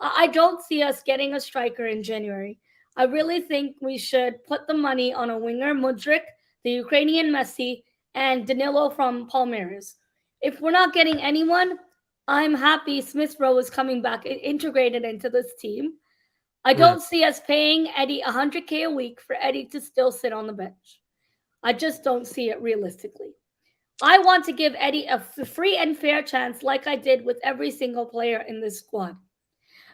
I don't see us getting a striker in January. I really think we should put the money on a winger, Mudryk, the Ukrainian Messi, and Danilo from Palmeiras. If we're not getting anyone, I'm happy Smith-Rowe is coming back integrated into this team. I don't see us paying Eddie $100K a week for Eddie to still sit on the bench. I just don't see it realistically. I want to give Eddie a free and fair chance like I did with every single player in this squad.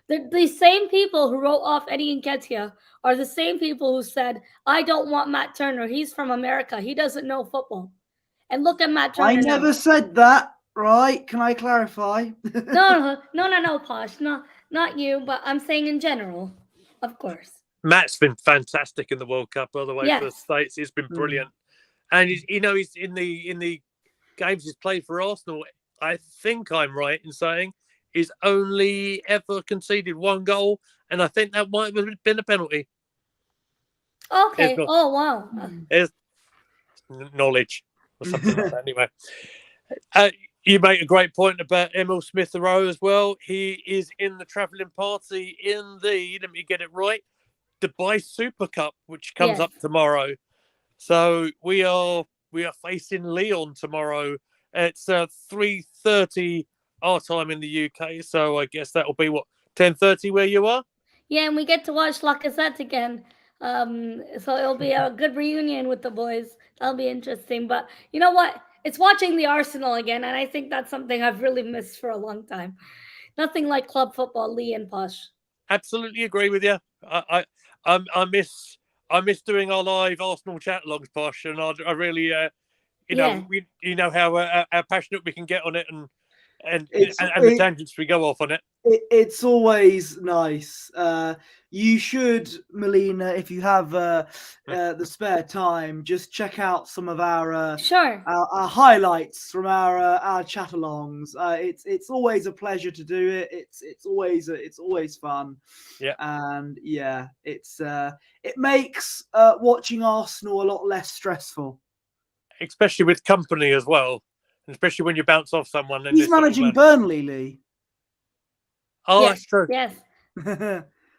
The same people who wrote off Eddie Nketiah are the same people who said, I don't want Matt Turner. He's from America. He doesn't know football. And look at Matt Turner. I never said that, right? Can I clarify? No, Posh. No, not you, but I'm saying in general, of course. Matt's been fantastic in the World Cup, by the way, for the States. He's been brilliant. And, he's in the games he's played for Arsenal, I think I'm right in saying he's only ever conceded one goal, and I think that might have been a penalty. Okay. Oh, wow. It's knowledge or something like that, anyway. You make a great point about Emil Smith-Rowe as well. He is in the travelling party in the, let me get it right, Dubai Super Cup, which comes up tomorrow. So we are facing Lyon tomorrow, It's 3:30 our time in the UK, so I guess that'll be, 10:30 where you are? Yeah, and we get to watch Lacazette again. So it'll be a good reunion with the boys. That'll be interesting. But you know what? It's watching the Arsenal again, and I think that's something I've really missed for a long time. Nothing like club football, Lee and Posh. Absolutely agree with you. I miss doing our live Arsenal chat logs, Posh, and I really you know how passionate we can get on it, and the tangents we go off on it. It's always nice. You should, Melina, if you have the spare time, just check out some of our our highlights from our chat-alongs. It's always a pleasure to do it. It's always fun. Yeah, and yeah, it makes watching Arsenal a lot less stressful, especially with company as well, and especially when you bounce off someone. He's managing Burnley, Lee. Oh, yes, that's true. Yes.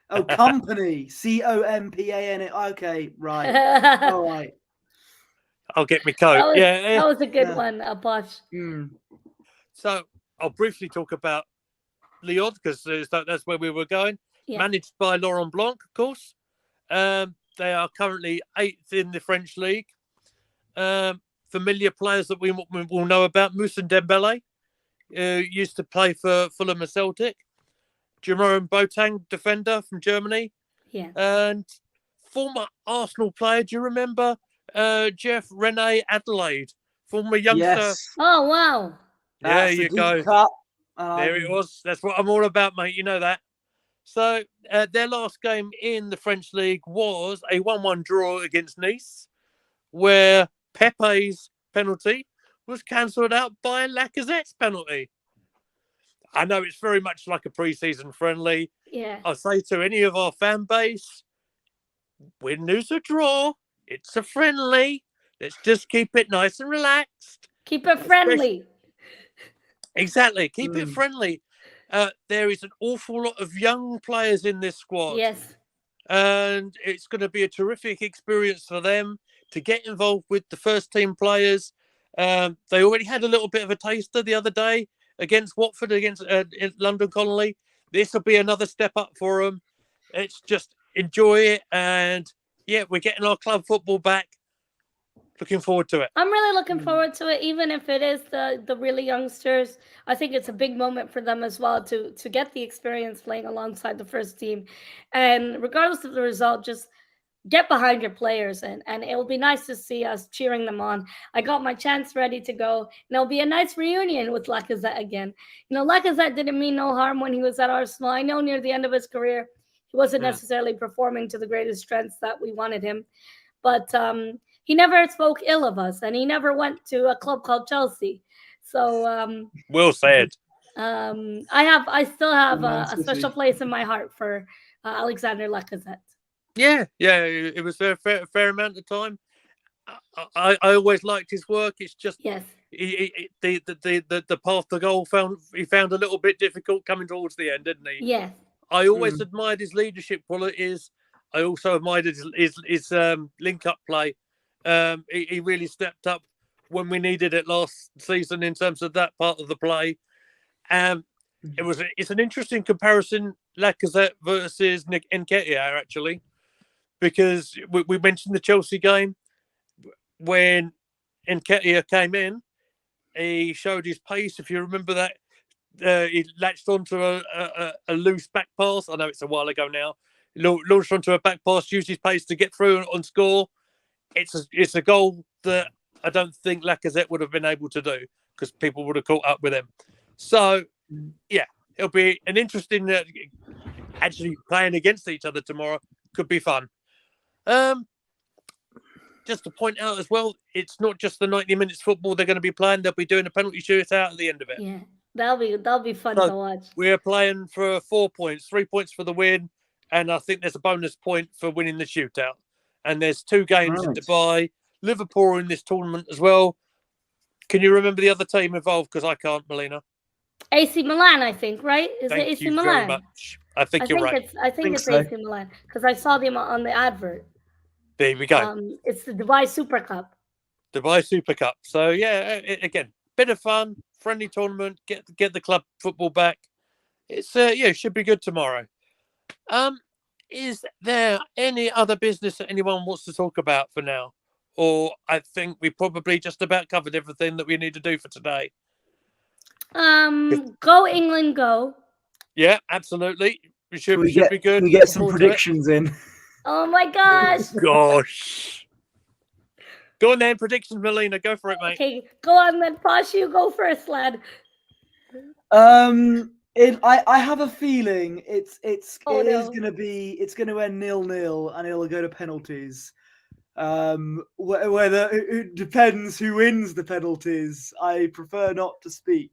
Oh, company. Company. Okay, right. All right. I'll get my coat. That was a good one, Posh. So I'll briefly talk about Lyon, because that's where we were going. Yeah. Managed by Laurent Blanc, of course. They are currently 8th in the French league. Familiar players that we will know about: Moussa Dembele, used to play for Fulham and Celtic. Jerome Boateng, defender from Germany. Yeah. And former Arsenal player, do you remember Jeff Rene Adelaide? Former youngster. Yes. Oh, wow. There you go. Cut. There it was. That's what I'm all about, mate. You know that. So their last game in the French league was a 1-1 draw against Nice, where Pepe's penalty was cancelled out by Lacazette's penalty. I know it's very much like a pre-season friendly. Yeah. I say to any of our fan base, win, lose, or draw, it's a friendly. Let's just keep it nice and relaxed. Keep it friendly. Exactly. Keep it friendly. There is an awful lot of young players in this squad. Yes. And it's going to be a terrific experience for them to get involved with the first team players. They already had a little bit of a taster the other day against Watford, against London Colony. This will be another step up for them. It's just enjoy it. And yeah, we're getting our club football back. Looking forward to it. I'm really looking forward to it, even if it is the really youngsters. I think it's a big moment for them as well to get the experience playing alongside the first team. And regardless of the result, just get behind your players, and it will be nice to see us cheering them on. I got my chants ready to go, and it'll be a nice reunion with Lacazette again. You know, Lacazette didn't mean no harm when he was at Arsenal. I know near the end of his career, he wasn't necessarily performing to the greatest strengths that we wanted him, but he never spoke ill of us, and he never went to a club called Chelsea. So well said. I still have a special place in my heart for Alexander Lacazette. Yeah, it was a fair amount of time. I always liked his work. It's just the path to goal he found a little bit difficult coming towards the end, didn't he? Yeah. I always admired his leadership qualities. I also admired his link-up play. He really stepped up when we needed it last season in terms of that part of the play. It's an interesting comparison, Lacazette versus Nketiah, actually, because we mentioned the Chelsea game. When Nketiah came in, he showed his pace. If you remember that, he latched onto a loose back pass. I know it's a while ago now. Launched onto a back pass, used his pace to get through and score. It's a goal that I don't think Lacazette would have been able to do because people would have caught up with him. So, yeah, it'll be an interesting actually playing against each other tomorrow. Could be fun. Just to point out as well, it's not just the 90 minutes football they're going to be playing. They'll be doing a penalty shootout at the end of it. Yeah, that'll be fun to watch. We're playing for 4 points, 3 points for the win, and I think there's a bonus point for winning the shootout. And there's 2 games in Dubai. Liverpool are in this tournament as well. Can you remember the other team involved? Because I can't, Melina. AC Milan, I think, right? Is it AC Milan? Very much. I think you're right. I think it's AC Milan because I saw them on the advert. There we go. It's the Dubai Super Cup. Dubai Super Cup. So, yeah, again, bit of fun, friendly tournament. Get the club football back. It's it should be good tomorrow. Is there any other business that anyone wants to talk about for now? Or I think we probably just about covered everything that we need to do for today. Go England, go. Yeah, absolutely. We should be good. Can we get some predictions in? Oh my gosh. Gosh. Go on then, predictions, Melina. Go for it, mate. Okay, go on then. Posh, you go first, lad. I have a feeling it's Oh, no. gonna end 0-0 and it'll go to penalties. Whether it depends who wins the penalties. I prefer not to speak,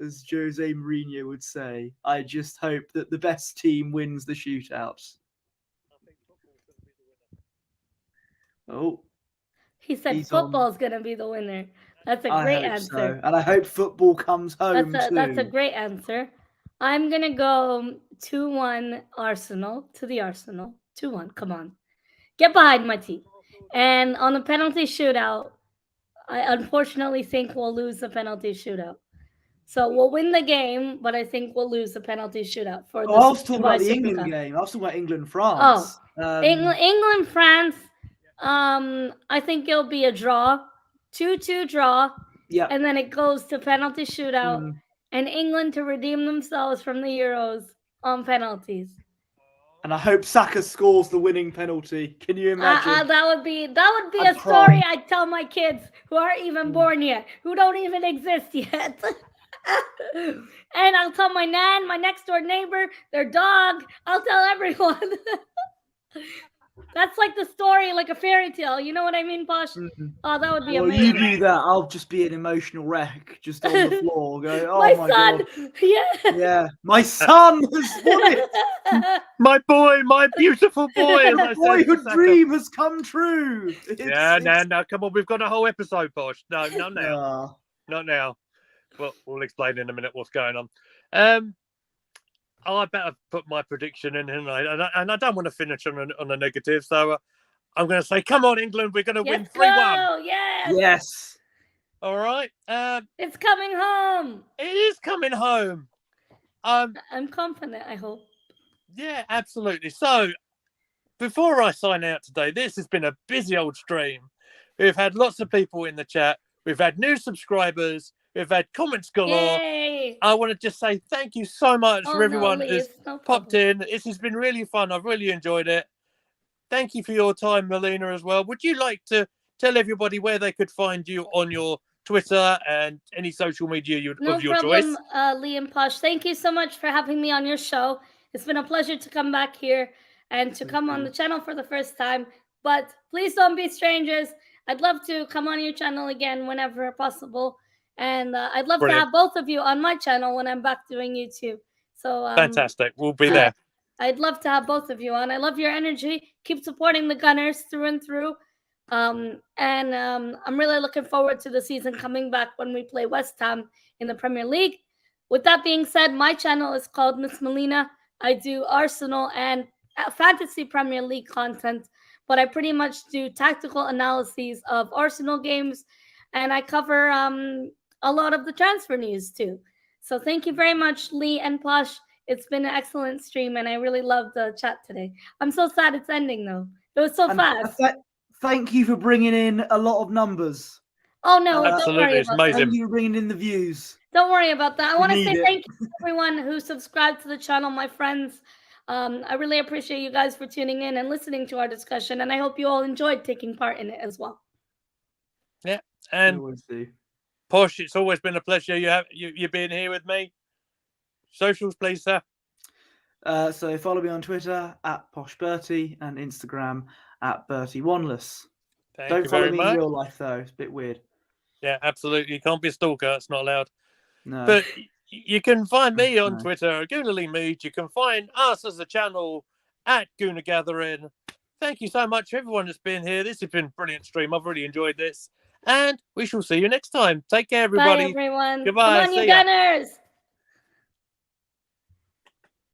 as Jose Mourinho would say. I just hope that the best team wins the shootout. Oh, he said football's gonna be the winner. That's a great answer. So. And I hope football comes home too. That's a great answer. I'm gonna go 2-1 Arsenal to the Arsenal. 2-1. Come on, get behind my team. And on the penalty shootout, I unfortunately think we'll lose the penalty shootout. So we'll win the game, but I think we'll lose the penalty shootout for this. I was talking about the England game. I was talking about England-France. England-France. I think it'll be a draw, 2-2 draw. Yeah. And then it goes to penalty shootout, and England to redeem themselves from the Euros on penalties. And I hope Saka scores the winning penalty. Can you imagine? That would be a story I'd tell my kids who aren't even born yet, who don't even exist yet. And I'll tell my nan, my next door neighbor, their dog. I'll tell everyone. That's like the story, like a fairy tale. You know what I mean, Posh? Oh, that would be amazing. You do that, I'll just be an emotional wreck, just on the floor, going, "Oh my son. God. Yeah, my son has won it. My boy, my beautiful boy. My boyhood dream has come true." No, come on, we've got a whole episode, Posh. No, not now. Not now. Well, we'll explain in a minute what's going on. I better put my prediction in, and I don't want to finish on a negative, so I'm going to say, come on, England, we're going to win 3-1. Yes. All right. It's coming home. It is coming home. I'm confident, I hope. Yeah, absolutely. So, before I sign out today, this has been a busy old stream. We've had lots of people in the chat. We've had new subscribers. We've had comments galore. Yay. I want to just say thank you so much for everyone who's popped in. This has been really fun. I've really enjoyed it. Thank you for your time, Melina, as well. Would you like to tell everybody where they could find you on your Twitter and any social media of your choice? No problem, Lee and Posh. Thank you so much for having me on your show. It's been a pleasure to come back here and to come on the channel for the first time. But please don't be strangers. I'd love to come on your channel again whenever possible. And I'd love to have both of you on my channel when I'm back doing YouTube. So fantastic. We'll be there. I'd love to have both of you on. I love your energy. Keep supporting the Gunners through and through. I'm really looking forward to the season coming back when we play West Ham in the Premier League. With that being said, my channel is called Miss Melina. I do Arsenal and Fantasy Premier League content, but I pretty much do tactical analyses of Arsenal games, and I cover a lot of the transfer news too. So thank you very much, Lee and Posh. It's been an excellent stream, and I really loved the chat today. I'm so sad it's ending, though. It was so fast. Thank you for bringing in a lot of numbers. Oh, no. Absolutely. It's amazing. Thank you for bringing in the views. Don't worry about that. I want to say thank you to everyone who subscribed to the channel, my friends. I really appreciate you guys for tuning in and listening to our discussion, and I hope you all enjoyed taking part in it as well. Yeah, and Posh, it's always been a pleasure you being here with me. Socials, please, sir. So follow me on Twitter @PoshBertie and Instagram @BertieOneless. Don't follow me in real life though; it's a bit weird. Yeah, absolutely. You can't be a stalker; it's not allowed. No. But you can find me on Twitter, Goonerly Mead. You can find us as a channel @Gooner Gathering. Thank you so much for everyone that's been here. This has been a brilliant stream. I've really enjoyed this. And we shall see you next time. Take care, everybody. Bye, everyone. Goodbye. Come on, you Gunners.